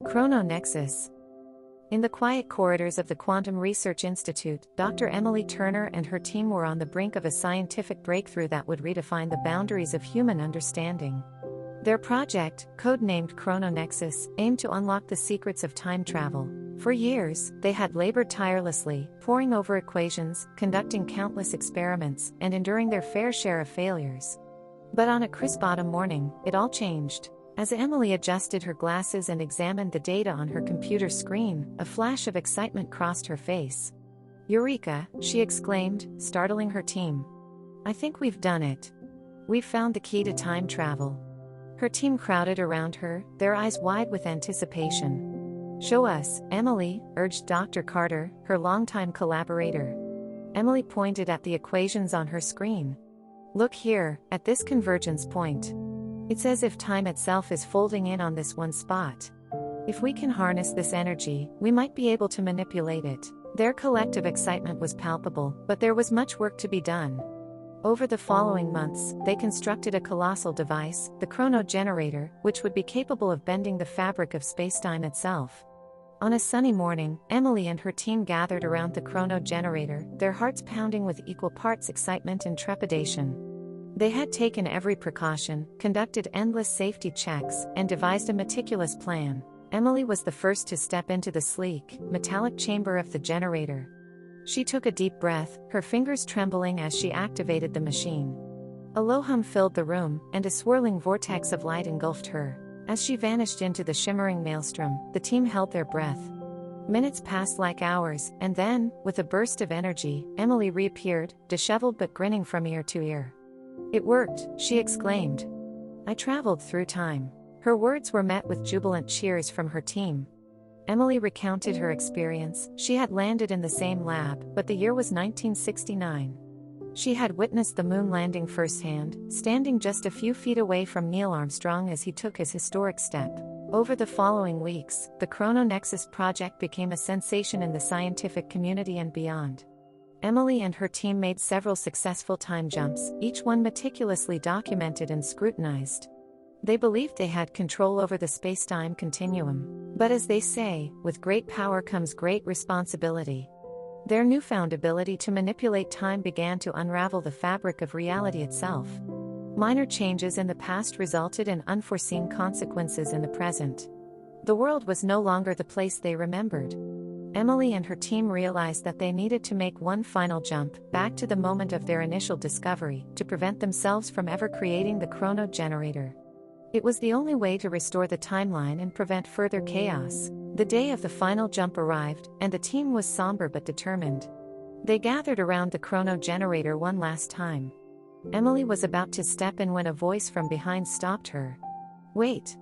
Chrono Nexus. In the quiet corridors of the Quantum Research Institute, Dr. Emily Turner and her team were on the brink of a scientific breakthrough that would redefine the boundaries of human understanding. Their project, codenamed Chrono Nexus, aimed to unlock the secrets of time travel. For years, they had labored tirelessly, poring over equations, conducting countless experiments, and enduring their fair share of failures. But on a crisp autumn morning, it all changed. As Emily adjusted her glasses and examined the data on her computer screen, a flash of excitement crossed her face. "Eureka!" she exclaimed, startling her team. "I think we've done it. We've found the key to time travel." Her team crowded around her, their eyes wide with anticipation. "Show us, Emily," urged Dr. Carter, her longtime collaborator. Emily pointed at the equations on her screen. "Look here, at this convergence point. It's as if time itself is folding in on this one spot. If we can harness this energy, we might be able to manipulate it." Their collective excitement was palpable, but there was much work to be done. Over the following months, they constructed a colossal device, the Chrono Generator, which would be capable of bending the fabric of spacetime itself. On a sunny morning, Emily and her team gathered around the Chrono Generator, their hearts pounding with equal parts excitement and trepidation. They had taken every precaution, conducted endless safety checks, and devised a meticulous plan. Emily was the first to step into the sleek, metallic chamber of the generator. She took a deep breath, her fingers trembling as she activated the machine. A low hum filled the room, and a swirling vortex of light engulfed her. As she vanished into the shimmering maelstrom, the team held their breath. Minutes passed like hours, and then, with a burst of energy, Emily reappeared, disheveled but grinning from ear to ear. "It worked," she exclaimed. "I traveled through time." Her words were met with jubilant cheers from her team. Emily recounted her experience. She had landed in the same lab, but the year was 1969. She had witnessed the moon landing firsthand, standing just a few feet away from Neil Armstrong as he took his historic step. Over the following weeks, the Chrono Nexus project became a sensation in the scientific community and beyond. Emily and her team made several successful time jumps, each one meticulously documented and scrutinized. They believed they had control over the spacetime continuum. But as they say, with great power comes great responsibility. Their newfound ability to manipulate time began to unravel the fabric of reality itself. Minor changes in the past resulted in unforeseen consequences in the present. The world was no longer the place they remembered. Emily and her team realized that they needed to make one final jump, back to the moment of their initial discovery, to prevent themselves from ever creating the Chrono Generator. It was the only way to restore the timeline and prevent further chaos. The day of the final jump arrived, and the team was somber but determined. They gathered around the Chrono Generator one last time. Emily was about to step in when a voice from behind stopped her. "Wait.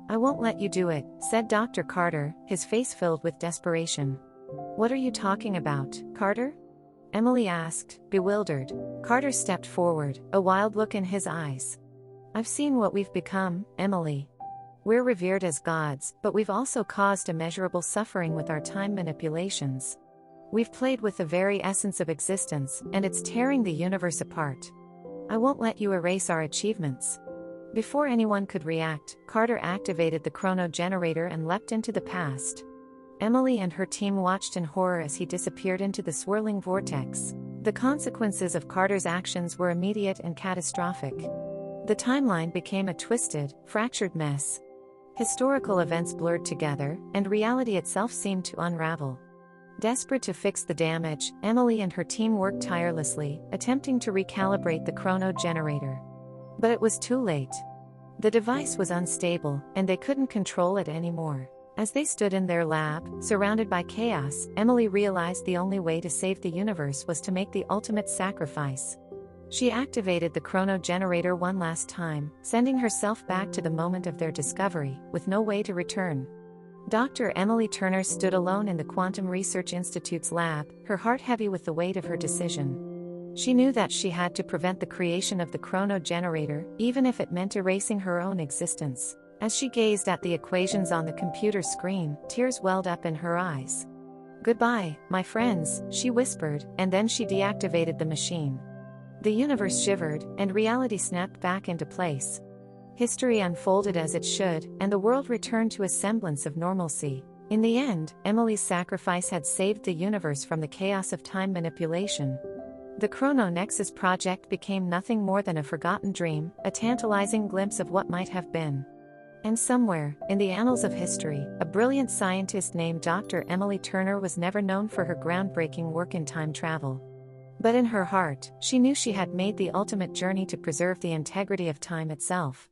I won't let you do it," said Dr. Carter, his face filled with desperation. "What are you talking about, Carter?" Emily asked, bewildered. Carter stepped forward, a wild look in his eyes. "I've seen what we've become, Emily. We're revered as gods, but we've also caused immeasurable suffering with our time manipulations. We've played with the very essence of existence, and it's tearing the universe apart. I won't let you erase our achievements." Before anyone could react, Carter activated the Chrono Generator and leapt into the past. Emily and her team watched in horror as he disappeared into the swirling vortex. The consequences of Carter's actions were immediate and catastrophic. The timeline became a twisted, fractured mess. Historical events blurred together, and reality itself seemed to unravel. Desperate to fix the damage, Emily and her team worked tirelessly, attempting to recalibrate the Chrono Generator. But it was too late. The device was unstable, and they couldn't control it anymore. As they stood in their lab, surrounded by chaos, Emily realized the only way to save the universe was to make the ultimate sacrifice. She activated the Chrono Generator one last time, sending herself back to the moment of their discovery, with no way to return. Dr. Emily Turner stood alone in the Quantum Research Institute's lab, her heart heavy with the weight of her decision. She knew that she had to prevent the creation of the Chrono Generator, even if it meant erasing her own existence. As she gazed at the equations on the computer screen, tears welled up in her eyes. "Goodbye, my friends," she whispered, and then she deactivated the machine. The universe shivered, and reality snapped back into place. History unfolded as it should, and the world returned to a semblance of normalcy. In the end, Emily's sacrifice had saved the universe from the chaos of time manipulation. The Chrono Nexus project became nothing more than a forgotten dream, a tantalizing glimpse of what might have been. And somewhere, in the annals of history, a brilliant scientist named Dr. Emily Turner was never known for her groundbreaking work in time travel. But in her heart, she knew she had made the ultimate journey to preserve the integrity of time itself.